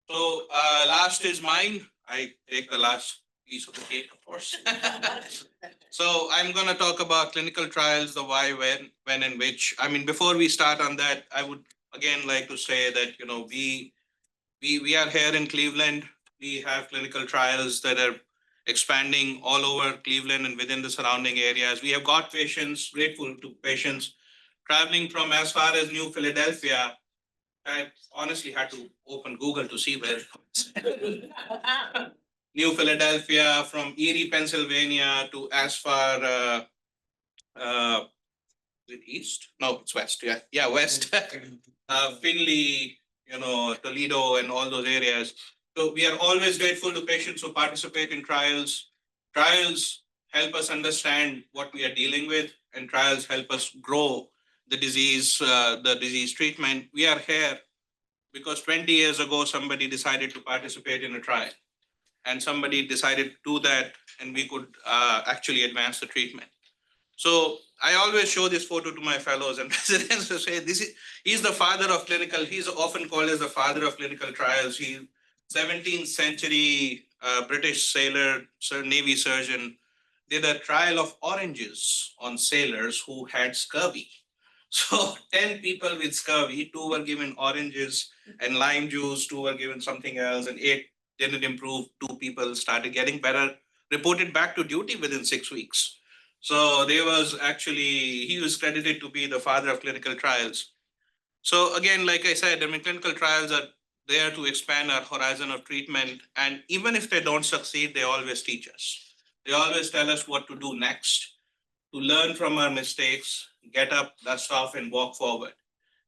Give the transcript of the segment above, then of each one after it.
So last is mine. I take the last piece of the cake, of course. So I'm going to talk about clinical trials, the why, when, and which. I mean, before we start on that, I would again like to say that we are here in Cleveland. We have clinical trials that are expanding all over Cleveland and within the surrounding areas. We have got patients, grateful to patients traveling from as far as New Philadelphia. I honestly had to open Google to see where. New Philadelphia, from Erie, Pennsylvania to as far uh, is it east? No, it's west. Yeah, west. Finley, Toledo, and all those areas. So we are always grateful to patients who participate in trials. Trials help us understand what we are dealing with, and trials help us grow the disease treatment. We are here because 20 years ago, somebody decided to participate in a trial, and somebody decided to do that, and we could actually advance the treatment. So I always show this photo to my fellows and residents to say, he's the father of clinical, he's often called as the father of clinical trials. He 17th century British sailor, Navy surgeon, did a trial of oranges on sailors who had scurvy. So 10 people with scurvy, 2 were given oranges and lime juice, 2 were given something else, and 8 didn't improve. 2 people started getting better, reported back to duty within 6 weeks. So he was credited to be the father of clinical trials. So again, like I said, I mean, clinical trials are there to expand our horizon of treatment. And even if they don't succeed, they always teach us. They always tell us what to do next, to learn from our mistakes, get up, dust off, and walk forward.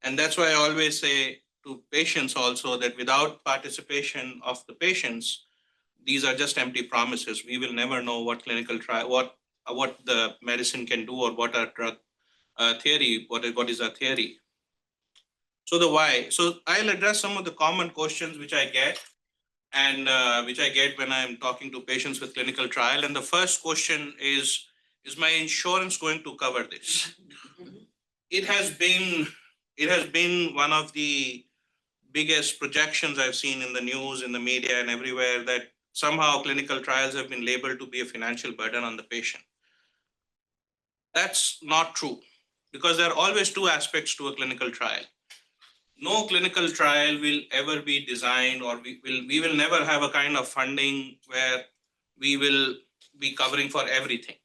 And that's why I always say to patients also that without participation of the patients, these are just empty promises. We will never know what clinical trial, what the medicine can do, or what our drug theory, what is our theory. So the why. So I'll address some of the common questions which I get, and which I get when I'm talking to patients with clinical trial. And the first question is my insurance going to cover this? It has been one of the biggest projections I've seen in the news, in the media, and everywhere, that somehow clinical trials have been labeled to be a financial burden on the patient. That's not true, because there are always 2 aspects to a clinical trial. No clinical trial will ever be designed, or we will never have a kind of funding where we will be covering for everything.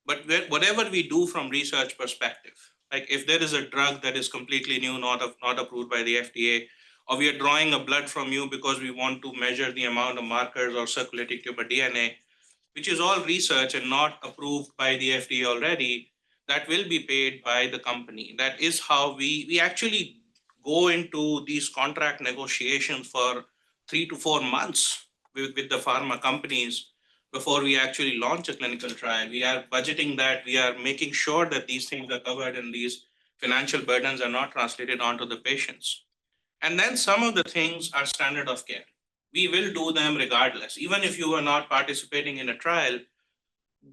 But whatever we do from research perspective, like if there is a drug that is completely new, not approved by the FDA, or we are drawing a blood from you because we want to measure the amount of markers or circulating tumor DNA, which is all research and not approved by the FDA already, that will be paid by the company. That is how we actually go into these contract negotiations for 3 to 4 months with the pharma companies before we actually launch a clinical trial. We are budgeting that, we are making sure that these things are covered and these financial burdens are not translated onto the patients. And then some of the things are standard of care. We will do them regardless. Even if you are not participating in a trial,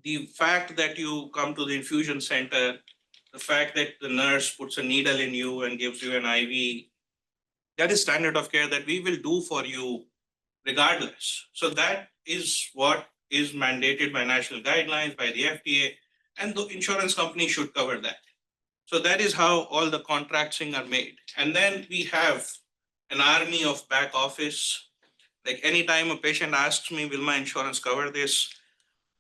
the fact that you come to the infusion center, the fact that the nurse puts a needle in you and gives you an IV, that is standard of care that we will do for you regardless. So that is what is mandated by national guidelines, by the FDA, and the insurance company should cover that. So that is how all the contracting are made. And then we have an army of back office. Like anytime a patient asks me, will my insurance cover this?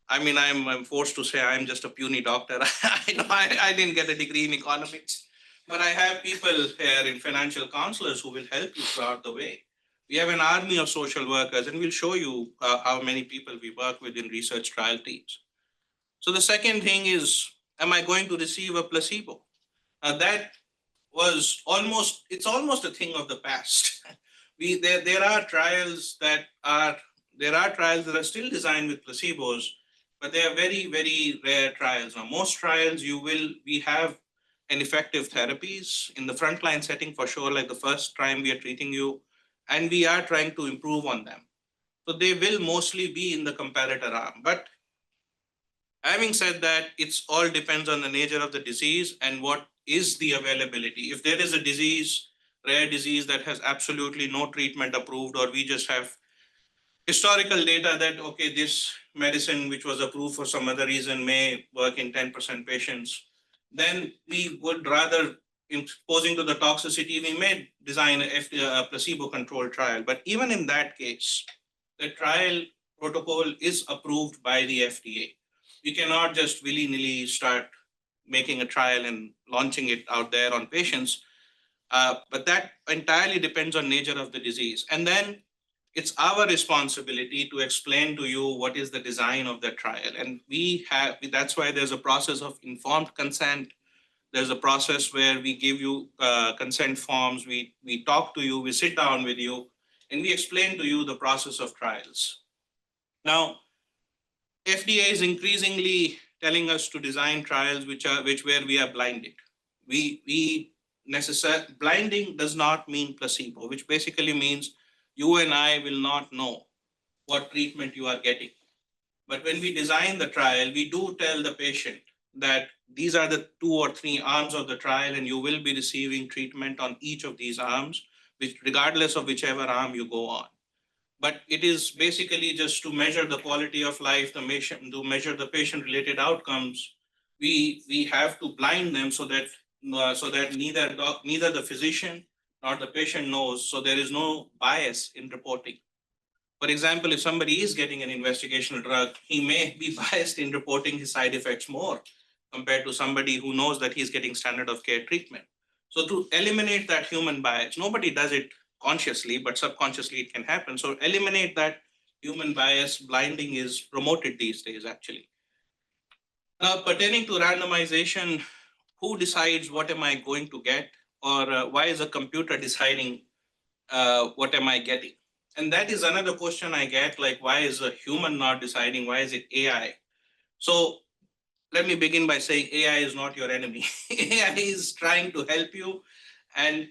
I mean, I'm forced to say I'm just a puny doctor. I didn't get a degree in economics, but I have people here in financial counselors who will help you throughout the way. We have an army of social workers, and we'll show you how many people we work with in research trial teams. So the second thing is, am I going to receive a placebo? That it's almost a thing of the past. There are trials that are still designed with placebos, but they are very, very rare trials. Now, most trials we have an effective therapies in the frontline setting for sure, like the first time we are treating you, and we are trying to improve on them. So they will mostly be in the comparator arm. But having said that, it's all depends on the nature of the disease and what is the availability. If there is a disease rare disease that has absolutely no treatment approved, or we just have historical data that, okay, this medicine which was approved for some other reason may work in 10% patients, then we would rather, imposing to the toxicity, we may design a placebo-controlled trial. But even in that case, the trial protocol is approved by the FDA. We cannot just willy-nilly start making a trial and launching it out there on patients. But that entirely depends on nature of the disease. And then it's our responsibility to explain to you what is the design of the trial. And that's why there's a process of informed consent. There's a process where we give you consent forms, we talk to you, we sit down with you, and we explain to you the process of trials. Now, FDA is increasingly telling us to design trials where we are blinded. Blinding does not mean placebo, which basically means you and I will not know what treatment you are getting. But when we design the trial, we do tell the patient that these are the 2 or 3 arms of the trial, and you will be receiving treatment on each of these arms, which regardless of whichever arm you go on. But it is basically just to measure the quality of life, to measure the patient-related outcomes. We have to blind them so that neither the physician nor the patient knows, so there is no bias in reporting. For example, if somebody is getting an investigational drug, he may be biased in reporting his side effects more compared to somebody who knows that he's getting standard of care treatment. So to eliminate that human bias, nobody does it consciously, but subconsciously it can happen. So eliminate that human bias, blinding is promoted these days, actually. Now, pertaining to randomization, who decides what am I going to get, or why is a computer deciding what am I getting? And that is another question I get, like, why is a human not deciding? Why is it AI? So let me begin by saying AI is not your enemy. AI is trying to help you. And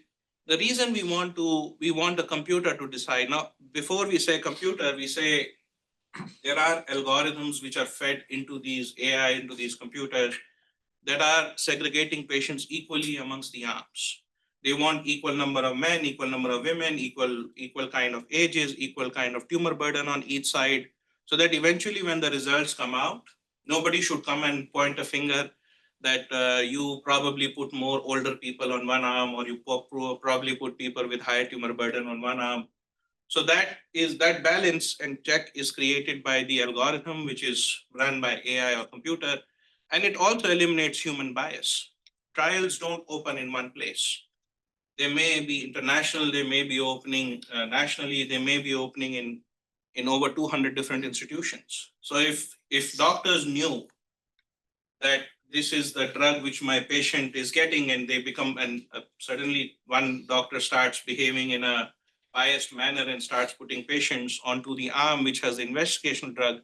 the reason we want a computer to decide. Now, before we say computer, we say there are algorithms which are fed into these AI, into these computers, that are segregating patients equally amongst the arms. They want equal number of men, equal number of women, equal kind of ages, equal kind of tumor burden on each side, so that eventually when the results come out, nobody should come and point a finger that you probably put more older people on one arm, or you probably put people with higher tumor burden on one arm. So that balance and check is created by the algorithm, which is run by AI or computer, and it also eliminates human bias. Trials don't open in one place. They may be international, they may be opening nationally, they may be opening in over 200 different institutions. So if doctors knew that this is the drug which my patient is getting, and they become, and suddenly one doctor starts behaving in a biased manner and starts putting patients onto the arm which has the investigational drug,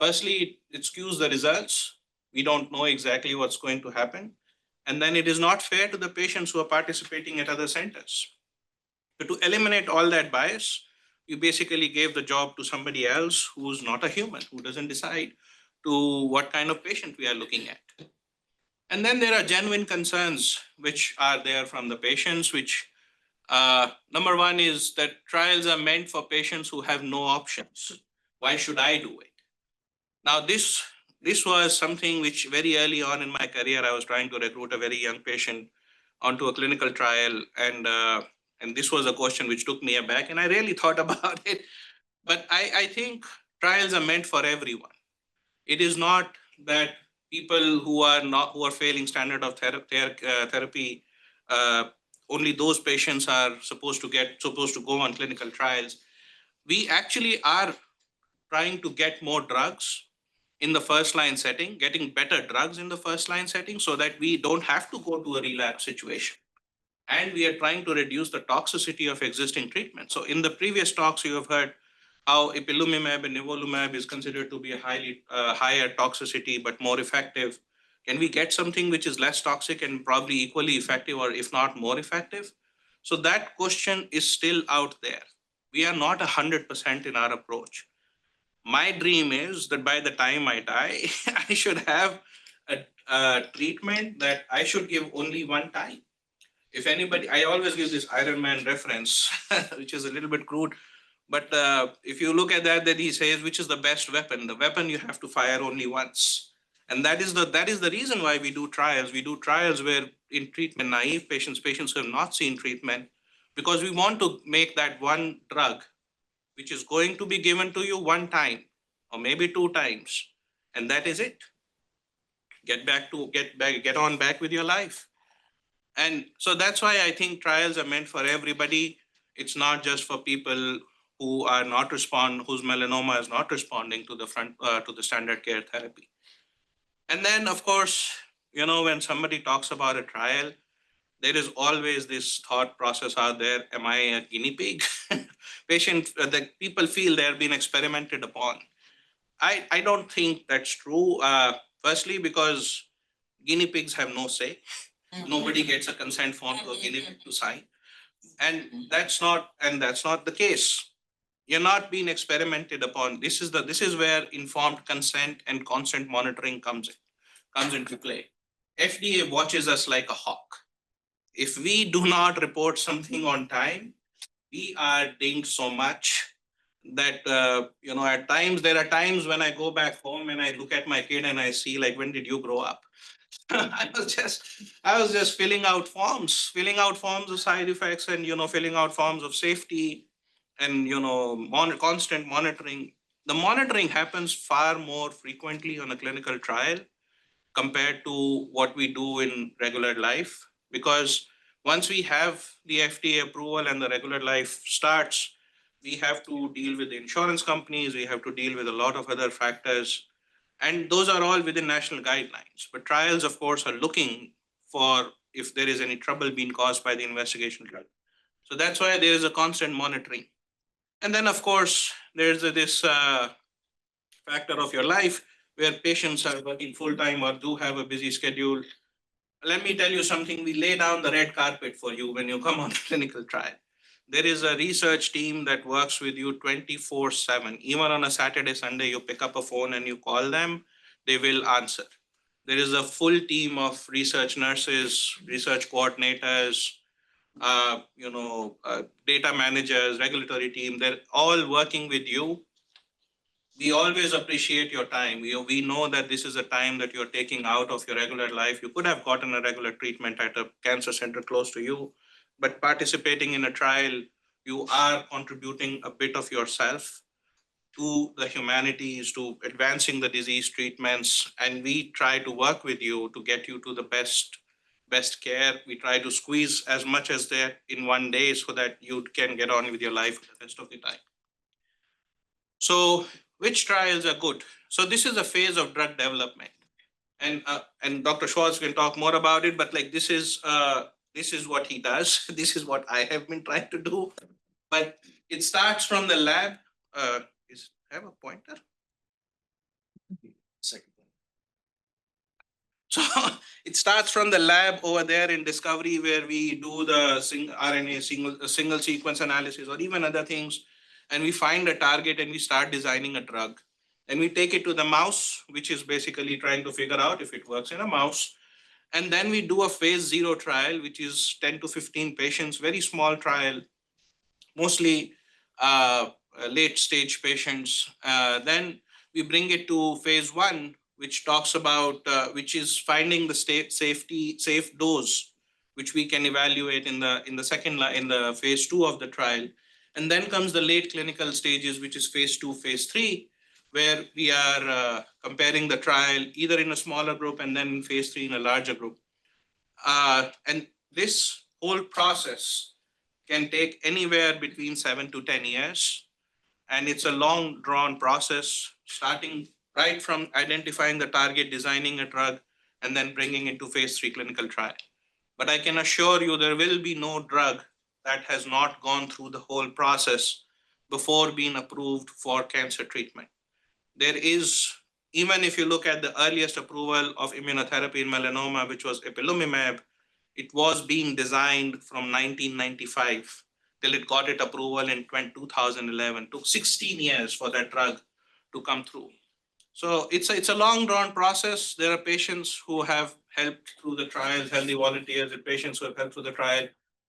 firstly, it skews the results. We don't know exactly what's going to happen. And then it is not fair to the patients who are participating at other centers. So to eliminate all that bias, you basically gave the job to somebody else who's not a human, who doesn't decide to what kind of patient we are looking at. And then there are genuine concerns which are there from the patients, which number one is that trials are meant for patients who have no options. Why should I do it? Now, this was something which very early on in my career, I was trying to recruit a very young patient onto a clinical trial. And this was a question which took me aback, and I really thought about it. But I think trials are meant for everyone. It is not that people who are failing standard of therapy, only those patients are supposed to go on clinical trials. We actually are trying to get more drugs in the first line setting, getting better drugs in the first line setting, so that we don't have to go to a relapse situation. And we are trying to reduce the toxicity of existing treatment. So in the previous talks, you have heard how ipilimumab and nivolumab is considered to be a higher toxicity, but more effective. Can we get something which is less toxic and probably equally effective, or if not more effective? So that question is still out there. We are not 100% in our approach. My dream is that by the time I die, I should have a treatment that I should give only one time. if anybody, I always give this Iron Man reference, which is a little bit crude, but if you look at that, then he says, which is the best weapon? The weapon you have to fire only once. And that is the reason why we do trials. We do trials where in treatment naive patients who have not seen treatment, because we want to make that one drug, which is going to be given to you one time or maybe two times, and that is it. Get on back with your life. And so that's why I think trials are meant for everybody. It's not just for people who are not whose melanoma is not responding to the standard care therapy. And then, of course, when somebody talks about a trial, there is always this thought process out there: am I a guinea pig? The people feel they're being experimented upon. I don't think that's true. Firstly, because guinea pigs have no say. Nobody gets a consent form to a guinea pig to sign. And that's not the case. You're not being experimented upon. This is where informed consent and constant monitoring comes into play. FDA watches us like a hawk. If we do not report something on time, we are dinged so much that at times there are times when I go back home and I look at my kid and I see, like, when did you grow up? I was just filling out forms of side effects, and filling out forms of safety, and constant monitoring. The monitoring happens far more frequently on a clinical trial compared to what we do in regular life, because once we have the FDA approval and the regular life starts, we have to deal with the insurance companies, we have to deal with a lot of other factors, and those are all within national guidelines. But trials, of course, are looking for if there is any trouble being caused by the investigation drug. So that's why there is a constant monitoring. And then, of course, there's this factor of your life where patients are working full time or do have a busy schedule. Let me tell you something: we lay down the red carpet for you when you come on a clinical trial. There is a research team that works with you 24/7. Even on a Saturday, Sunday, you pick up a phone and you call them, they will answer. There is a full team of research nurses, research coordinators, data managers, regulatory team. They're all working with you. We always appreciate your time. We know that this is a time that you're taking out of your regular life. You could have gotten a regular treatment at a cancer center close to you, but participating in a trial, you are contributing a bit of yourself to the humanities, to advancing the disease treatments, and we try to work with you to get you to the best care. We try to squeeze as much as that in one day so that you can get on with your life the rest of the time. So which trials are good? So this is a phase of drug development, and Dr. Schwartz can talk more about it. But like this is what he does. This is what I have been trying to do. But it starts from the lab. Have a pointer? Second. So it starts from the lab over there in discovery, where we do the RNA single sequence analysis or even other things, and we find a target and we start designing a drug. And we take it to the mouse, which is basically trying to figure out if it works in a mouse. And then we do a phase 0 trial, which is 10 to 15 patients, very small trial, mostly late stage patients. Then we bring it to phase 1, which talks about, which is finding the safe dose, which we can evaluate in the phase 2 of the trial. And then comes the late clinical stages, which is phase 2, phase 3, where we are comparing the trial either in a smaller group and then in phase 3 in a larger group. And this whole process can take anywhere between 7 to 10 years. And it's a long drawn process, starting right from identifying the target, designing a drug, and then bringing it to phase 3 clinical trial. But I can assure you there will be no drug that has not gone through the whole process before being approved for cancer treatment. There is, even if you look at the earliest approval of immunotherapy in melanoma, which was ipilimumab, it was being designed from 1995 till it got its approval in 2011. It took 16 years for that drug to come through. So it's a long drawn process. There are patients who have helped through the trials, healthy volunteers and patients who have helped through the trial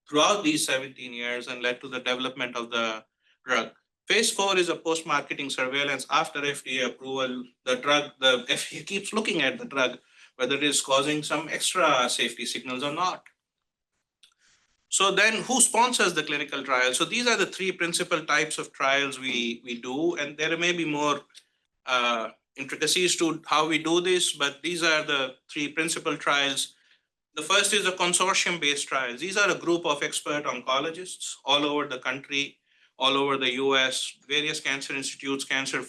throughout these 17 years and led to the development of the drug. Phase 4 is a post-marketing surveillance after FDA approval. The FDA keeps looking at the drug, whether it is causing some extra safety signals or not. So then who sponsors the clinical trial? So these are the three principal types of trials we do, and there may be more intricacies to how we do this, but these are the three principal trials. The first is a consortium-based trials. These are a group of expert oncologists all over the country, all over the US, various cancer institutes, cancer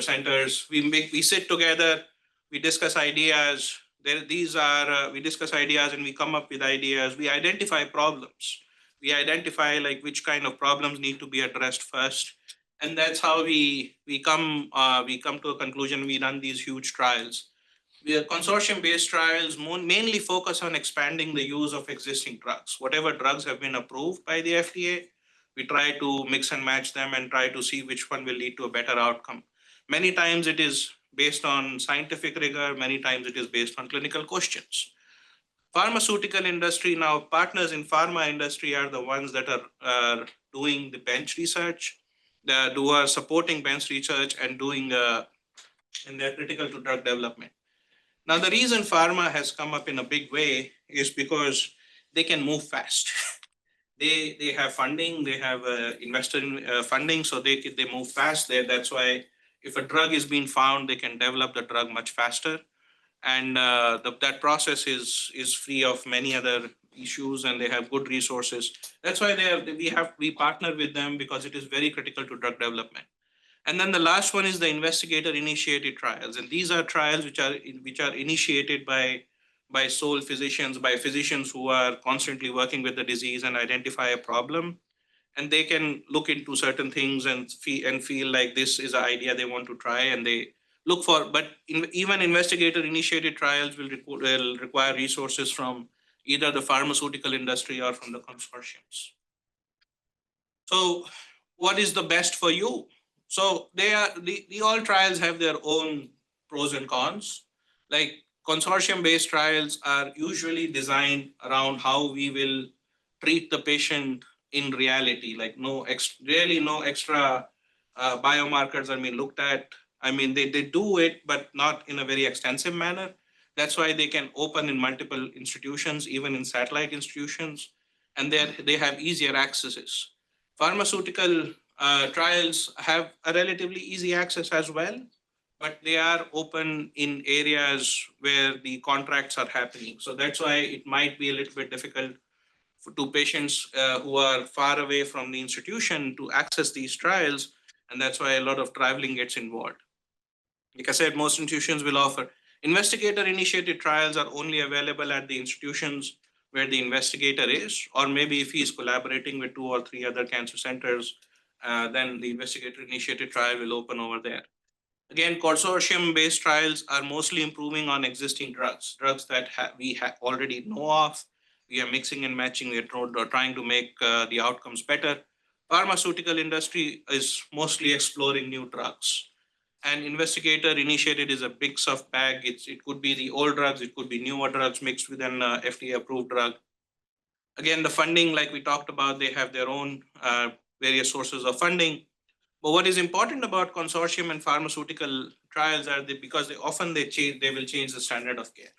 centers. We sit together, we discuss ideas. We discuss ideas and we come up with ideas. We identify problems. We identify like which kind of problems need to be addressed first, and that's how we come to a conclusion. We run these huge trials. The consortium-based trials mainly focus on expanding the use of existing drugs. Whatever drugs have been approved by the FDA, we try to mix and match them and try to see which one will lead to a better outcome. Many times it is based on scientific rigor, many times it is based on clinical questions. Pharmaceutical industry now, partners in pharma industry are the ones that are doing the bench research, who are supporting bench research and doing and they're critical to drug development. Now, the reason pharma has come up in a big way is because they can move fast. They have funding, they have investor funding, so they move fast. That's why if a drug is being found, they can develop the drug much faster, and that process is free of many other issues, and they have good resources. That's why we partner with them because it is very critical to drug development. And then the last one is the investigator-initiated trials, and these are trials which are initiated by sole physicians, by physicians who are constantly working with the disease and identify a problem, and they can look into certain things and feel like this is an idea they want to try, and they look for. But even investigator-initiated trials will require resources from either the pharmaceutical industry or from the consortiums. So, what is the best for you? So the all trials have their own pros and cons. Like consortium-based trials are usually designed around how we will treat the patient in reality. Like really no extra biomarkers are being looked at. I mean, they do it, but not in a very extensive manner. That's why they can open in multiple institutions, even in satellite institutions, and they have easier accesses. Pharmaceutical trials have a relatively easy access as well, but they are open in areas where the contracts are happening. So that's why it might be a little bit difficult to patients who are far away from the institution to access these trials. And that's why a lot of traveling gets involved. Like I said, most institutions will offer. Investigator-initiated trials are only available at the institutions where the investigator is, or maybe if he is collaborating with 2 or 3 other cancer centers, then the investigator-initiated trial will open over there. Again, consortium-based trials are mostly improving on existing drugs that we already know of. We are mixing and matching. We are trying to make the outcomes better. Pharmaceutical industry is mostly exploring new drugs. And investigator-initiated is a big soft bag. It could be the old drugs, it could be newer drugs mixed with an FDA-approved drug. Again, the funding, like we talked about, they have their own various sources of funding. But what is important about consortium and pharmaceutical trials are because they will change the standard of care.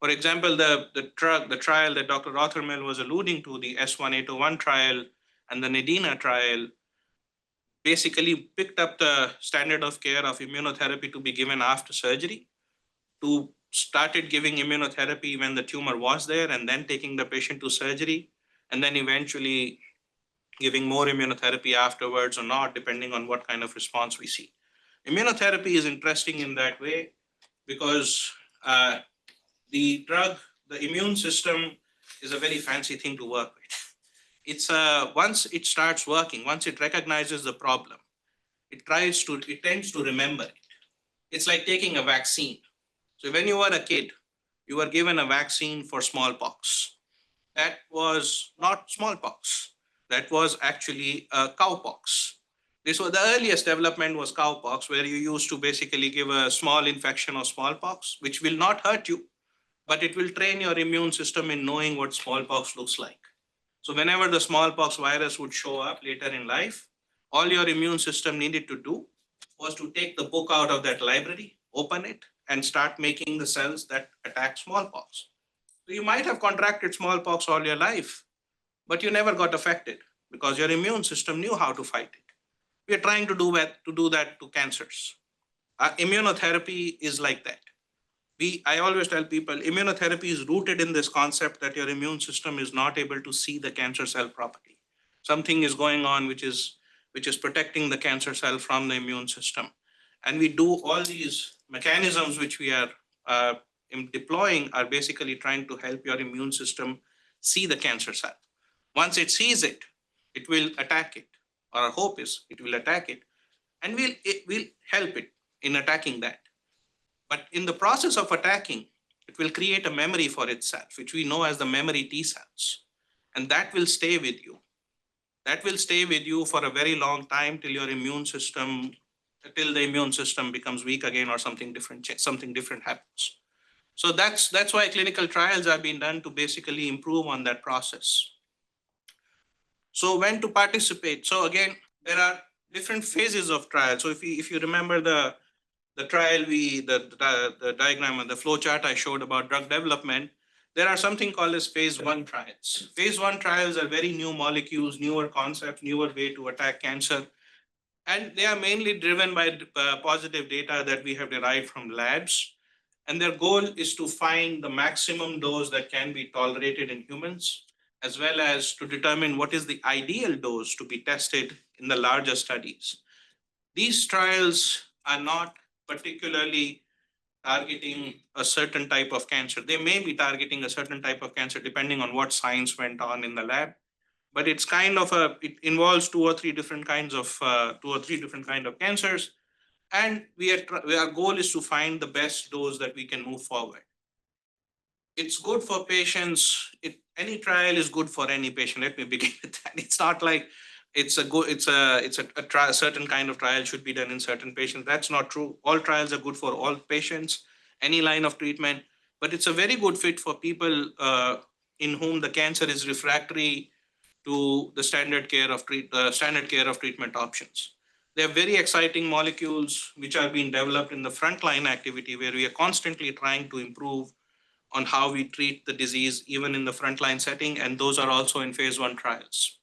For example, the trial that Dr. Rothermel was alluding to, the S1801 trial and the NEDINA trial, basically picked up the standard of care of immunotherapy to be given after surgery, to started giving immunotherapy when the tumor was there, and then taking the patient to surgery, and then eventually giving more immunotherapy afterwards or not, depending on what kind of response we see. Immunotherapy is interesting in that way because the immune system is a very fancy thing to work with. It's once it starts working, once it recognizes the problem, it tends to remember it. It's like taking a vaccine. So when you were a kid, you were given a vaccine for smallpox. That was not smallpox. That was actually cowpox. This was the earliest development was cowpox, where you used to basically give a small infection of smallpox, which will not hurt you, but it will train your immune system in knowing what smallpox looks like. So whenever the smallpox virus would show up later in life, all your immune system needed to do was to take the book out of that library, open it, and start making the cells that attack smallpox. So you might have contracted smallpox all your life, but you never got affected because your immune system knew how to fight it. We are trying to do that to cancers. Immunotherapy is like that. I always tell people immunotherapy is rooted in this concept that your immune system is not able to see the cancer cell properly. Something is going on which is protecting the cancer cell from the immune system. And we do all these mechanisms which we are deploying are basically trying to help your immune system see the cancer cell. Once it sees it, it will attack it. Our hope is it will attack it, and it will help it in attacking that. But in the process of attacking, it will create a memory for itself, which we know as the memory T cells. And that will stay with you. That will stay with you for a very long time till the immune system becomes weak again or something different happens. So that's why clinical trials are being done to basically improve on that process. So when to participate? So again, there are different phases of trial. So if you remember the trial, the diagram and the flow chart I showed about drug development, there are something called as phase 1 trials. Phase 1 trials are very new molecules, newer concept, newer way to attack cancer. And they are mainly driven by positive data that we have derived from labs. And their goal is to find the maximum dose that can be tolerated in humans, as well as to determine what is the ideal dose to be tested in the larger studies. These trials are not particularly targeting a certain type of cancer. They may be targeting a certain type of cancer depending on what science went on in the lab, but it's it involves two or three different kind of cancers, and our goal is to find the best dose that we can move forward. It's good for patients. Any trial is good for any patient. Let me begin with that. It's not like a certain kind of trial should be done in certain patients. That's not true. All trials are good for all patients, any line of treatment, but it's a very good fit for people in whom the cancer is refractory to the standard care of treatment options. They are very exciting molecules which are being developed in the frontline activity, where we are constantly trying to improve on how we treat the disease even in the frontline setting, and those are also in phase 1 trials.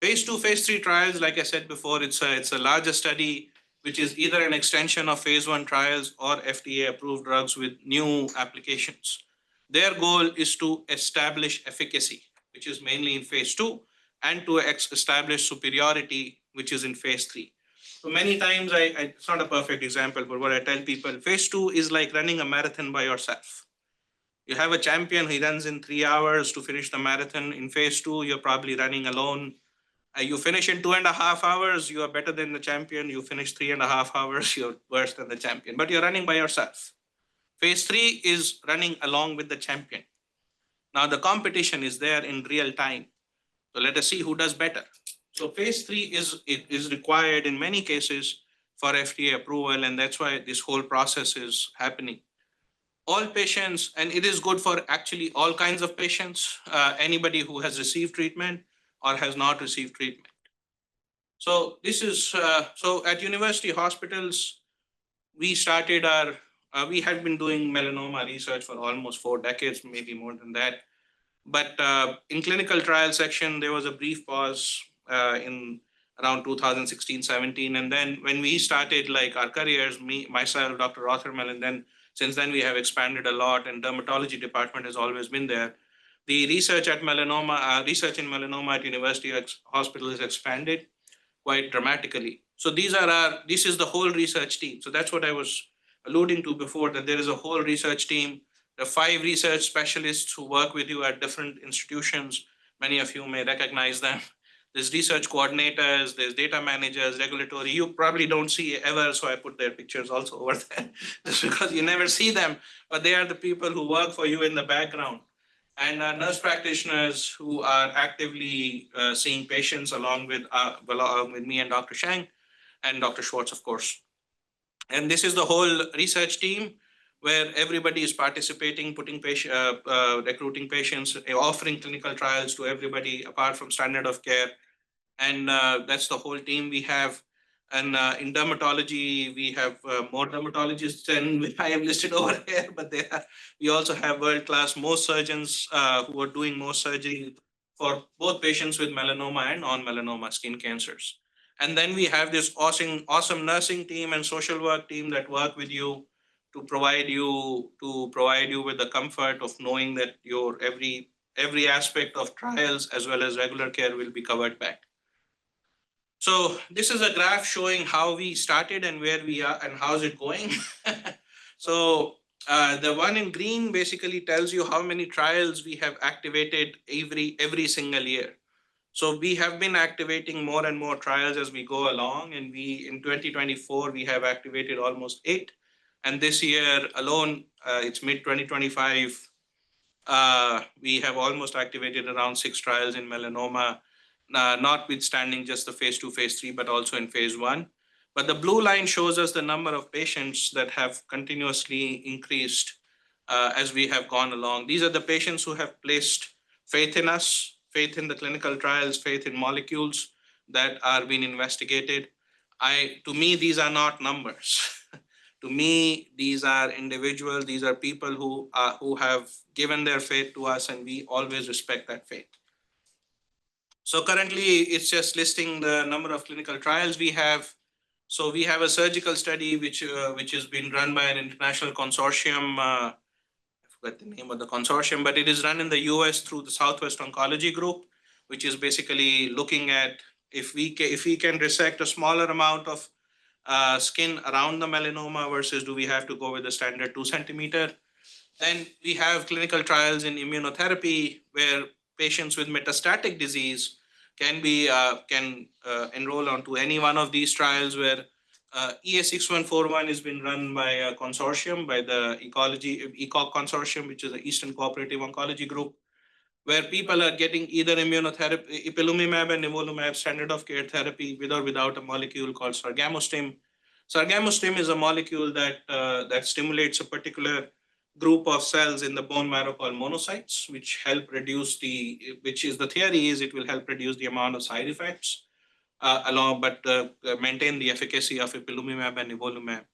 Phase 2, phase 3 trials, like I said before, it's a larger study which is either an extension of phase 1 trials or FDA approved drugs with new applications. Their goal is to establish efficacy, which is mainly in phase 2, and to establish superiority, which is in phase 3. So many times, it's not a perfect example, but what I tell people, phase 2 is like running a marathon by yourself. You have a champion, he runs in 3 hours to finish the marathon. In phase 2, you're probably running alone. You finish in 2.5 hours, you are better than the champion. You finish 3.5 hours, you're worse than the champion, but you're running by yourself. Phase 3 is running along with the champion. Now the competition is there in real time. So let us see who does better. So phase 3 is required in many cases for FDA approval, and that's why this whole process is happening. All patients, and it is good for actually all kinds of patients, anybody who has received treatment or has not received treatment. So this is, so at university hospitals, we had been doing melanoma research for almost 4 decades, maybe more than that. But in clinical trial section, there was a brief pause in around 2016, 17. And then when we started like our careers, myself, Dr. Rothermel, and then since then we have expanded a lot, and dermatology department has always been there. The research in melanoma at university hospital is expanded quite dramatically. So this is the whole research team. So that's what I was alluding to before, that there is a whole research team. There are 5 research specialists who work with you at different institutions. Many of you may recognize them. There's research coordinators, there's data managers, regulatory. You probably don't see ever, so I put their pictures also over there, just because you never see them, but they are the people who work for you in the background. and nurse practitioners who are actively seeing patients along with me and Dr. Shang and Dr. Schwartz, of course. And this is the whole research team where everybody is participating, recruiting patients, offering clinical trials to everybody apart from standard of care. And that's the whole team we have. And in dermatology, we have more dermatologists than I have listed over here, but we also have world-class Mohs surgeons who are doing Mohs surgery for both patients with melanoma and non-melanoma skin cancers. And then we have this awesome nursing team and social work team that work with you to provide you with the comfort of knowing that your every aspect of trials as well as regular care will be covered back. So this is a graph showing how we started and where we are and how's it going. So the one in green basically tells you how many trials we have activated every single year. So we have been activating more and more trials as we go along, and we in 2024 we have activated almost 8, and this year alone, it's mid 2025. We have almost activated around 6 trials in melanoma, notwithstanding just the phase 2, phase 3, but also in phase 1. But the blue line shows us the number of patients that have continuously increased as we have gone along. These are the patients who have placed faith in us, faith in the clinical trials, faith in molecules that are being investigated. To me, these are not numbers. To me, these are individuals. These are people who have given their faith to us, and we always respect that faith. So currently, it's just listing the number of clinical trials we have. So we have a surgical study which has been run by an international consortium. I forgot the name of the consortium, but it is run in the US through the Southwest Oncology Group, which is basically looking at if we can resect a smaller amount of skin around the melanoma versus do we have to go with the standard 2 centimeter. Then we have clinical trials in immunotherapy where patients with metastatic disease can enroll onto any one of these trials where EA6141 has been run by a consortium, by the ECOG consortium, which is the Eastern Cooperative Oncology Group, where people are getting either immunotherapy, ipilimumab and nivolumab standard of care therapy with or without a molecule called sargamostim. Sargamostim is a molecule that stimulates a particular group of cells in the bone marrow called monocytes, which help reduce the theory is it will help reduce the amount of side effects but maintain the efficacy of ipilimumab and nivolumab.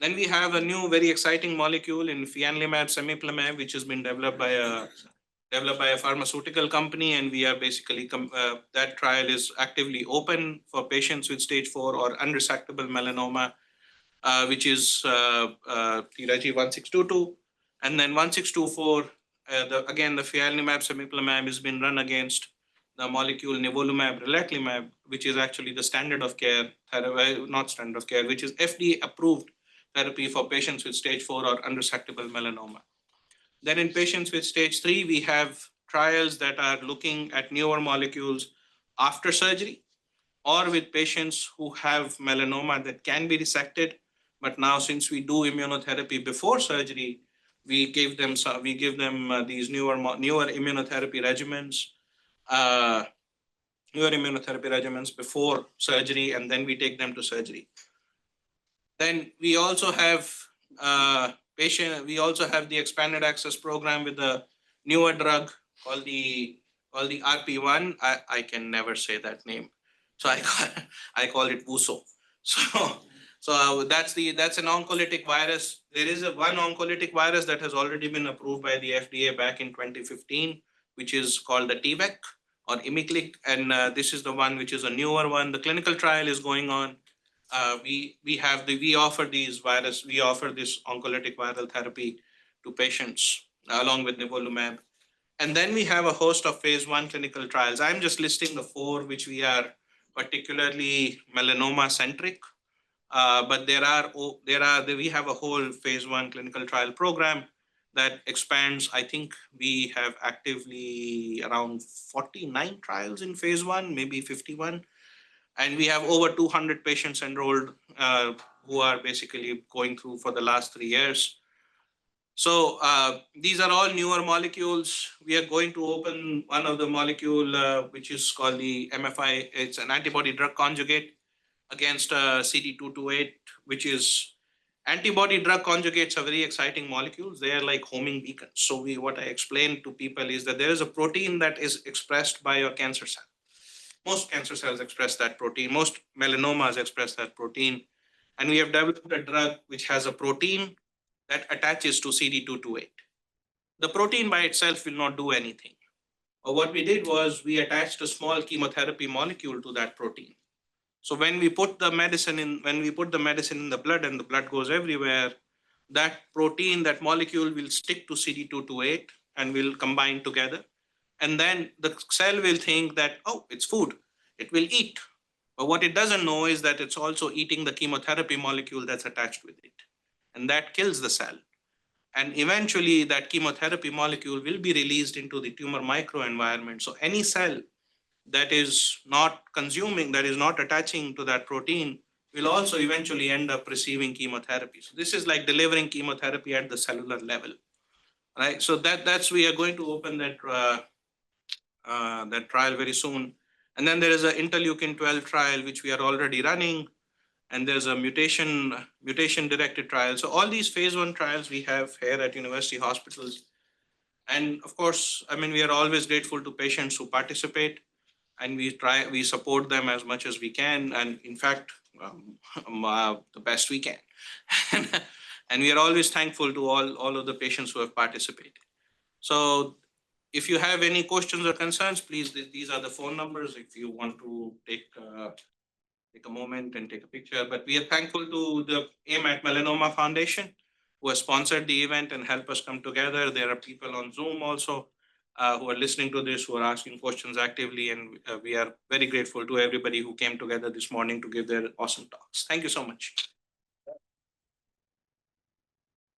Then we have a new very exciting molecule in fianlimab semiplimab, which has been developed by a pharmaceutical company, and we are basically that trial is actively open for patients with stage 4 or unresectable melanoma, which is Regi 1622. And then 1624, again, the fianlimab semiplimab has been run against the molecule nivolumab relatlimab, which is actually the standard of care, not standard of care, which is FDA approved therapy for patients with stage 4 or unresectable melanoma. Then in patients with stage 3, we have trials that are looking at newer molecules after surgery or with patients who have melanoma that can be resected. But now, since we do immunotherapy before surgery, we give them these newer immunotherapy regimens, before surgery, and then we take them to surgery. Then we also have the expanded access program with the newer drug called the RP1. I can never say that name, so I call it WUSO. So that's an oncolytic virus. There is one oncolytic virus that has already been approved by the FDA back in 2015, which is called the TVEC or Imiclic, and this is the one which is a newer one. The clinical trial is going on. We offer this oncolytic viral therapy to patients along with nivolumab. And then we have a host of phase 1 clinical trials. I'm just listing the 4 which we are particularly melanoma centric. But we have a whole phase 1 clinical trial program that expands. I think we have actively around 49 trials in phase 1, maybe 51. And we have over 200 patients enrolled who are basically going through for the last 3 years. So these are all newer molecules. We are going to open one of the molecule, which is called the MFI. It's an antibody-drug conjugate against CD228, which is antibody-drug conjugates are very exciting molecules. They are like homing beacons. So what I explain to people is that there is a protein that is expressed by your cancer cell. Most cancer cells express that protein. Most melanomas express that protein. And we have developed a drug which has a protein that attaches to CD228. The protein by itself will not do anything. But what we did was we attached a small chemotherapy molecule to that protein. So when we put the medicine in the blood and the blood goes everywhere, that protein, that molecule will stick to CD228 and will combine together. And then the cell will think that, oh, it's food, it will eat. But what it doesn't know is that it's also eating the chemotherapy molecule that's attached with it. And that kills the cell. And eventually that chemotherapy molecule will be released into the tumor microenvironment. So any cell that is not consuming, that is not attaching to that protein, will also eventually end up receiving chemotherapy. So this is like delivering chemotherapy at the cellular level, right? So that's we are going to open that that trial very soon. And then there is an interleukin 12 trial which we are already running, and there's a mutation directed trial. So all these phase 1 trials we have here at university hospitals. And of course, I mean, we are always grateful to patients who participate, and we support them as much as we can, and in fact the best we can. And we are always thankful to all of the patients who have participated. So if you have any questions or concerns, please, these are the phone numbers if you want to take a moment and take a picture. But we are thankful to the AIM at Melanoma Foundation who has sponsored the event and help us come together. There are people on Zoom also who are listening to this, who are asking questions actively. And we are very grateful to everybody who came together this morning to give their awesome talks. Thank you so much.